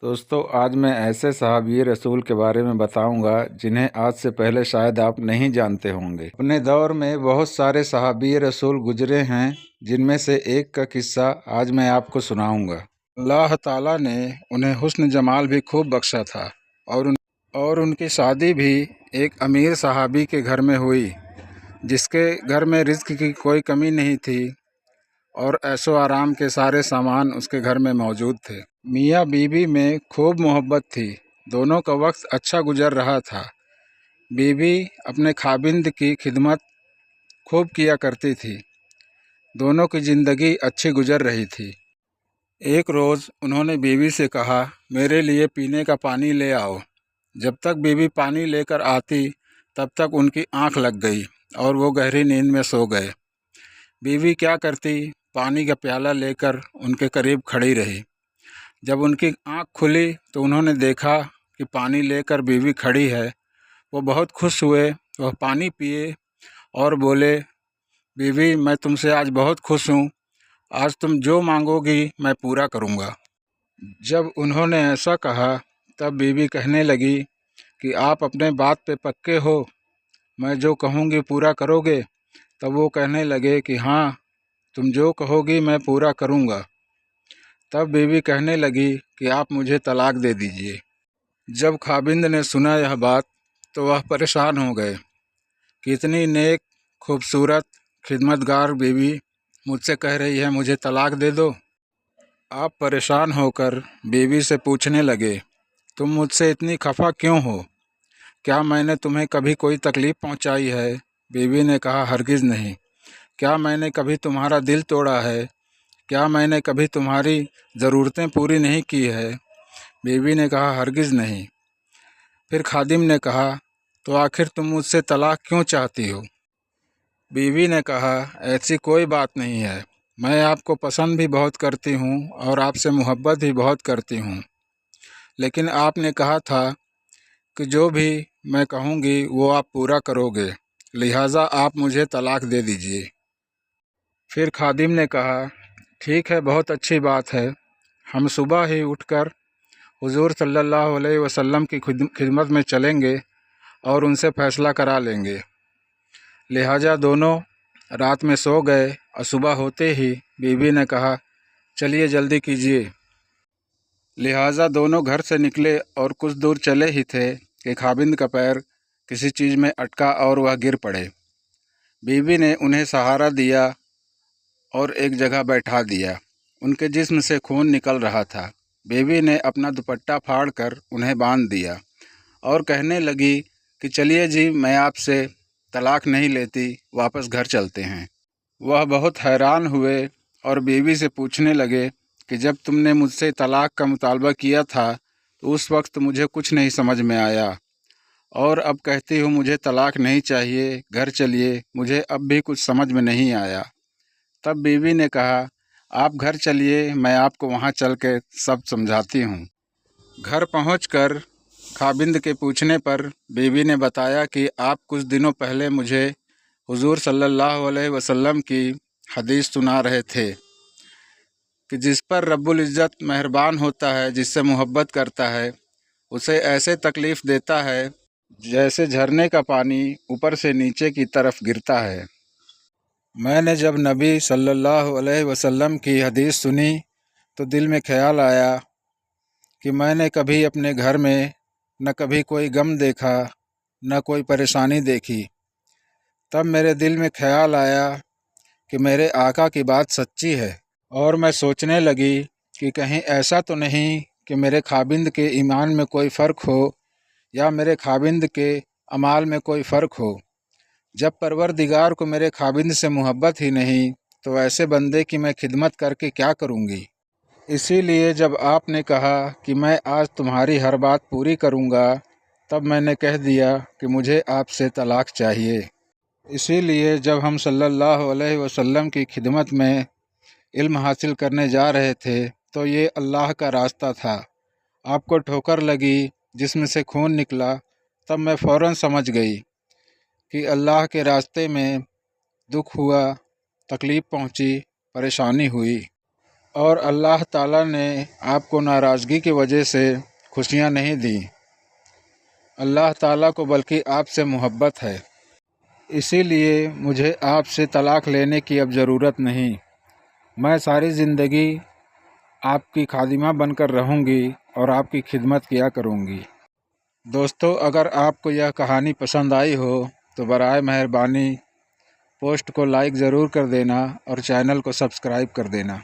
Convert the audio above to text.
دوستو آج میں ایسے صحابی رسول کے بارے میں بتاؤں گا جنہیں آج سے پہلے شاید آپ نہیں جانتے ہوں گے۔ اپنے دور میں بہت سارے صحابی رسول گزرے ہیں، جن میں سے ایک کا قصہ آج میں آپ کو سناؤں گا۔ اللہ تعالیٰ نے انہیں حسن جمال بھی خوب بخشا تھا اور ان کی شادی بھی ایک امیر صحابی کے گھر میں ہوئی، جس کے گھر میں رزق کی کوئی کمی نہیں تھی اور عیش و آرام کے سارے سامان اس کے گھر میں موجود تھے۔ میاں بیوی میں خوب محبت تھی، دونوں کا وقت اچھا گزر رہا تھا۔ بیوی اپنے خاوند کی خدمت خوب کیا کرتی تھی، دونوں کی زندگی اچھی گزر رہی تھی۔ ایک روز انہوں نے بیوی سے کہا، میرے لیے پینے کا پانی لے آؤ۔ جب تک بیوی پانی لے کر آتی تب تک ان کی آنکھ لگ گئی اور وہ گہری نیند میں سو گئے۔ بیوی کیا کرتی، پانی کا پیالہ لے کر ان کے قریب کھڑی رہی۔ جب ان کی آنکھ کھلی تو انہوں نے دیکھا کہ پانی لے کر بیوی کھڑی ہے۔ وہ بہت خوش ہوئے، وہ پانی پیے اور بولے، بیوی میں تم سے آج بہت خوش ہوں، آج تم جو مانگو گی میں پورا کروں گا۔ جب انہوں نے ایسا کہا تب بیوی کہنے لگی کہ آپ اپنے بات پہ پکے ہو، میں جو کہوں گی پورا کرو گے؟ تب وہ کہنے لگے کہ ہاں، تم جو کہو گی میں پورا کروں گا۔ تب بیوی کہنے لگی کہ آپ مجھے طلاق دے دیجئے۔ جب خاوند نے سنا یہ بات تو وہ پریشان ہو گئے کہ اتنی نیک، خوبصورت، خدمتگار بیوی مجھ سے کہہ رہی ہے مجھے طلاق دے دو۔ آپ پریشان ہو کر بیوی سے پوچھنے لگے، تم مجھ سے اتنی خفا کیوں ہو؟ کیا میں نے تمہیں کبھی کوئی تکلیف پہنچائی ہے؟ بیوی نے کہا، ہرگز نہیں۔ کیا میں نے کبھی تمہارا دل توڑا ہے؟ کیا میں نے کبھی تمہاری ضرورتیں پوری نہیں کی ہے؟ بیوی نے کہا، ہرگز نہیں۔ پھر خادم نے کہا، تو آخر تم مجھ سے طلاق کیوں چاہتی ہو؟ بیوی نے کہا، ایسی کوئی بات نہیں ہے، میں آپ کو پسند بھی بہت کرتی ہوں اور آپ سے محبت بھی بہت کرتی ہوں، لیکن آپ نے کہا تھا کہ جو بھی میں کہوں گی وہ آپ پورا کرو گے، لہٰذا آپ مجھے طلاق دے دیجئے۔ پھر خادم نے کہا، ٹھیک ہے، بہت اچھی بات ہے، ہم صبح ہی اٹھ کر حضور صلی اللہ علیہ وسلم کی خدمت میں چلیں گے اور ان سے فیصلہ کرا لیں گے۔ لہٰذا دونوں رات میں سو گئے اور صبح ہوتے ہی بیوی نے کہا، چلیے جلدی کیجیے۔ لہٰذا دونوں گھر سے نکلے اور کچھ دور چلے ہی تھے کہ خاوند کا پیر کسی چیز میں اٹکا اور وہ گر پڑے۔ بیوی نے انہیں سہارا دیا اور ایک جگہ بیٹھا دیا۔ ان کے جسم سے خون نکل رہا تھا۔ بیوی نے اپنا دوپٹہ پھاڑ کر انہیں باندھ دیا اور کہنے لگی کہ چلیے جی، میں آپ سے طلاق نہیں لیتی، واپس گھر چلتے ہیں۔ وہ بہت حیران ہوئے اور بیوی سے پوچھنے لگے کہ جب تم نے مجھ سے طلاق کا مطالبہ کیا تھا تو اس وقت مجھے کچھ نہیں سمجھ میں آیا، اور اب کہتی ہوں مجھے طلاق نہیں چاہیے، گھر چلیے، مجھے اب بھی کچھ سمجھ میں نہیں آیا۔ تب بیوی نے کہا، آپ گھر چلیے، میں آپ کو وہاں چل کے سب سمجھاتی ہوں۔ گھر پہنچ کر خاوند کے پوچھنے پر بیوی نے بتایا کہ آپ کچھ دنوں پہلے مجھے حضور صلی اللہ علیہ وسلم کی حدیث سنا رہے تھے کہ جس پر رب العزت مہربان ہوتا ہے، جس سے محبت کرتا ہے، اسے ایسے تکلیف دیتا ہے جیسے جھرنے کا پانی اوپر سے نیچے کی طرف گرتا ہے۔ میں نے جب نبی صلی اللہ علیہ وسلم کی حدیث سنی تو دل میں خیال آیا کہ میں نے کبھی اپنے گھر میں نہ کبھی کوئی غم دیکھا، نہ کوئی پریشانی دیکھی۔ تب میرے دل میں خیال آیا کہ میرے آقا کی بات سچی ہے، اور میں سوچنے لگی کہ کہیں ایسا تو نہیں کہ میرے خاوند کے ایمان میں کوئی فرق ہو یا میرے خاوند کے اعمال میں کوئی فرق ہو۔ جب پروردگار کو میرے خاوند سے محبت ہی نہیں تو ایسے بندے کی میں خدمت کر کے کیا کروں گی؟ اسی لیے جب آپ نے کہا کہ میں آج تمہاری ہر بات پوری کروں گا، تب میں نے کہہ دیا کہ مجھے آپ سے طلاق چاہیے۔ اسی لیے جب ہم صلی اللہ علیہ وسلم کی خدمت میں علم حاصل کرنے جا رہے تھے تو یہ اللہ کا راستہ تھا۔ آپ کو ٹھوکر لگی، جسم سے خون نکلا، تب میں فوراً سمجھ گئی کہ اللہ کے راستے میں دکھ ہوا، تکلیف پہنچی، پریشانی ہوئی۔ اور اللہ تعالیٰ نے آپ کو ناراضگی کی وجہ سے خوشیاں نہیں دیں۔ اللہ تعالیٰ کو بلکہ آپ سے محبت ہے، اسی لیے مجھے آپ سے طلاق لینے کی اب ضرورت نہیں۔ میں ساری زندگی آپ کی خادمہ بن کر رہوں گی اور آپ کی خدمت کیا کروں گی۔ دوستو، اگر آپ کو یہ کہانی پسند آئی ہو تو برائے مہربانی پوسٹ کو لائک ضرور کر دینا اور چینل کو سبسکرائب کر دینا۔